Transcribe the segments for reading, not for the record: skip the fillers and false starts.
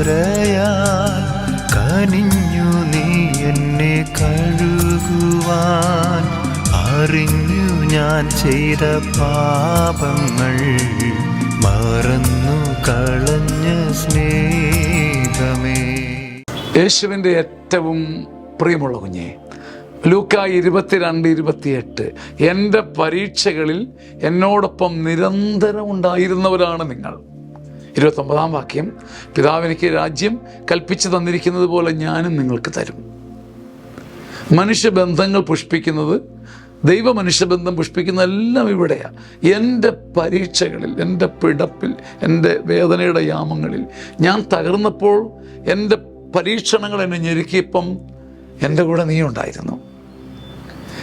ചോരയാൽ കനിഞ്ഞു നീ എന്നെ കഴുകുവാൻ. അറിഞ്ഞു ഞാൻ ചെയ്ത പാപങ്ങൾ മറന്നു കളഞ്ഞ സ്നേഹമേ. യേശുവിൻ്റെ ഏറ്റവും പ്രിയമുള്ള കുഞ്ഞെ, ലൂക്ക 22:28, എൻ്റെ പരീക്ഷകളിൽ എന്നോടൊപ്പം നിരന്തരം ഉണ്ടായിരുന്നവരാണ് നിങ്ങൾ. 29-ാം വാക്യം, പിതാവെനിക്ക് രാജ്യം കൽപ്പിച്ചു തന്നിരിക്കുന്നത് പോലെ ഞാനും നിങ്ങൾക്ക് തരും. മനുഷ്യബന്ധങ്ങൾ പുഷ്പിക്കുന്നത്, ദൈവ മനുഷ്യബന്ധം പുഷ്പിക്കുന്നതെല്ലാം ഇവിടെയാണ്. എൻ്റെ പരീക്ഷകളിൽ, എൻ്റെ പിടപ്പിൽ, എൻ്റെ വേദനയുടെ യാമങ്ങളിൽ, ഞാൻ തകർന്നപ്പോൾ, എൻ്റെ പരീക്ഷണങ്ങൾ എന്നെ ഞെരുക്കിയപ്പം എൻ്റെ കൂടെ നീ ഉണ്ടായിരുന്നു.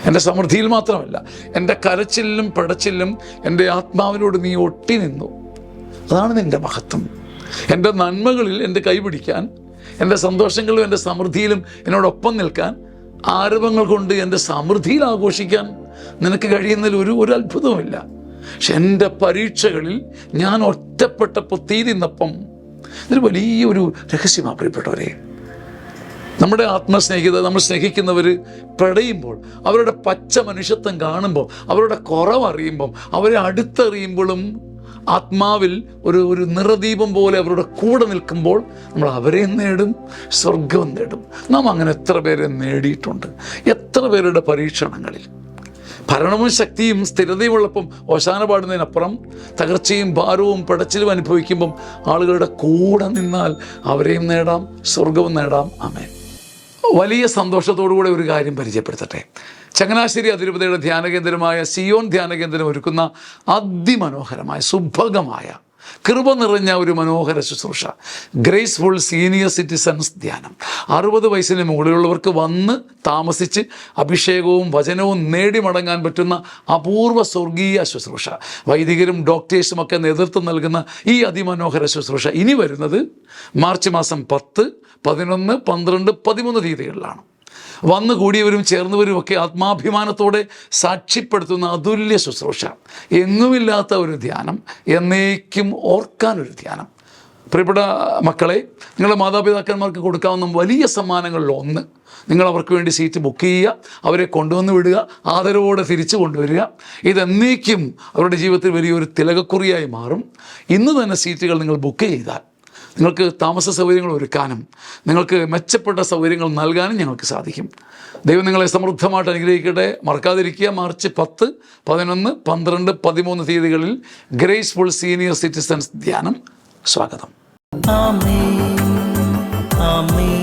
എൻ്റെ സമൃദ്ധിയിൽ മാത്രമല്ല, എൻ്റെ കരച്ചിലും പടച്ചിലും എൻ്റെ ആത്മാവിനോട് നീ ഒട്ടി നിന്നു. അതാണ് നിൻ്റെ മഹത്വം. എൻ്റെ നന്മകളിൽ എൻ്റെ കൈപിടിക്കാൻ, എൻ്റെ സന്തോഷങ്ങളിലും എൻ്റെ സമൃദ്ധിയിലും എന്നോടൊപ്പം നിൽക്കാൻ, ആരവങ്ങൾ കൊണ്ട് എൻ്റെ സമൃദ്ധിയിൽ ആഘോഷിക്കാൻ നിനക്ക് കഴിയുന്നതിൽ ഒരു അത്ഭുതവുമില്ല. പക്ഷെ എൻ്റെ പരീക്ഷകളിൽ ഞാൻ ഒറ്റപ്പെട്ടപ്പോൾ തീ നിന്നപ്പം, ഇതൊരു വലിയൊരു രഹസ്യമാണ് പ്രിയപ്പെട്ടവരെ. നമ്മുടെ ആത്മസ്നേഹിത, നമ്മൾ സ്നേഹിക്കുന്നവർ പിടയുമ്പോൾ, അവരുടെ പച്ച മനുഷ്യത്വം കാണുമ്പോൾ, അവരുടെ കുറവറിയുമ്പം, അവരെ അടുത്തറിയുമ്പോഴും ആത്മാവിൽ ഒരു നിറദീപം പോലെ അവരുടെ കൂടെ നിൽക്കുമ്പോൾ നമ്മൾ അവരെയും നേടും, സ്വർഗവും നേടും. നാം അങ്ങനെ എത്ര പേരെ നേടിയിട്ടുണ്ട്. എത്ര പേരുടെ പരീക്ഷണങ്ങളിൽ ഭരണവും ശക്തിയും സ്ഥിരതയും ഉള്ളപ്പം ഓശാന പാടുന്നതിനപ്പുറം തകർച്ചയും ഭാരവും പടച്ചിലും അനുഭവിക്കുമ്പം ആളുകളുടെ കൂടെ നിന്നാൽ അവരെയും നേടാം, സ്വർഗവും നേടാം. ആമേൻ. വലിയ സന്തോഷത്തോടുകൂടെ ഒരു കാര്യം പരിചയപ്പെടുത്തട്ടെ. ചങ്ങനാശ്ശേരി അതിരൂപതയുടെ ധ്യാനകേന്ദ്രമായ സിയോൻ ധ്യാനകേന്ദ്രം ഒരുക്കുന്ന അതിമനോഹരമായ, സുഭഗമായ, കൃപ നിറഞ്ഞ ഒരു മനോഹര ശുശ്രൂഷ, ഗ്രേസ്ഫുൾ സീനിയർ സിറ്റിസൺസ് ധ്യാനം. 60 വയസ്സിന് മുകളിലുള്ളവർക്ക് വന്ന് താമസിച്ച് അഭിഷേകവും വചനവും നേടി മടങ്ങാൻ പറ്റുന്ന അപൂർവ സ്വർഗീയ ശുശ്രൂഷ. വൈദികരും ഡോക്ടേഴ്സും ഒക്കെ നേതൃത്വം നൽകുന്ന ഈ അതിമനോഹര ശുശ്രൂഷ ഇനി വരുന്നത് മാർച്ച് മാസം 10, 11, 12, 13 തീയതികളിലാണ്. വന്നു കൂടിയവരും ചേർന്നവരും ഒക്കെ ആത്മാഭിമാനത്തോടെ സാക്ഷ്യപ്പെടുത്തുന്ന അതുല്യ ശുശ്രൂഷ. എങ്ങുമില്ലാത്ത ഒരു ധ്യാനം, എന്നേക്കും ഓർക്കാനൊരു ധ്യാനം. പ്രിയപ്പെട്ട മക്കളെ, നിങ്ങളുടെ മാതാപിതാക്കന്മാർക്ക് കൊടുക്കാവുന്ന വലിയ സമ്മാനങ്ങളിൽ ഒന്ന്, നിങ്ങൾ അവർക്ക് വേണ്ടി സീറ്റ് ബുക്ക് ചെയ്യുക, അവരെ കൊണ്ടുവന്ന് വിടുക, ആദരവോടെ തിരിച്ചു കൊണ്ടുവരിക. ഇതെന്നേക്കും അവരുടെ ജീവിതത്തിൽ വലിയൊരു തിലകക്കുറിയായി മാറും. ഇന്ന് തന്നെ സീറ്റുകൾ നിങ്ങൾ ബുക്ക് ചെയ്താൽ നിങ്ങൾക്ക് താമസ സൗകര്യങ്ങൾ ഒരുക്കാനും നിങ്ങൾക്ക് മെച്ചപ്പെട്ട സൗകര്യങ്ങൾ നൽകാനും ഞങ്ങൾക്ക് സാധിക്കും. ദൈവം നിങ്ങളെ സമൃദ്ധമായിട്ട് അനുഗ്രഹിക്കട്ടെ. മറക്കാതിരിക്കുക, മാർച്ച് 10, 11, 12, 13 തീയതികളിൽ ഗ്രേസ്ഫുൾ സീനിയർ സിറ്റിസൺസ് ധ്യാനം. സ്വാഗതം. ആമേൻ, ആമേൻ.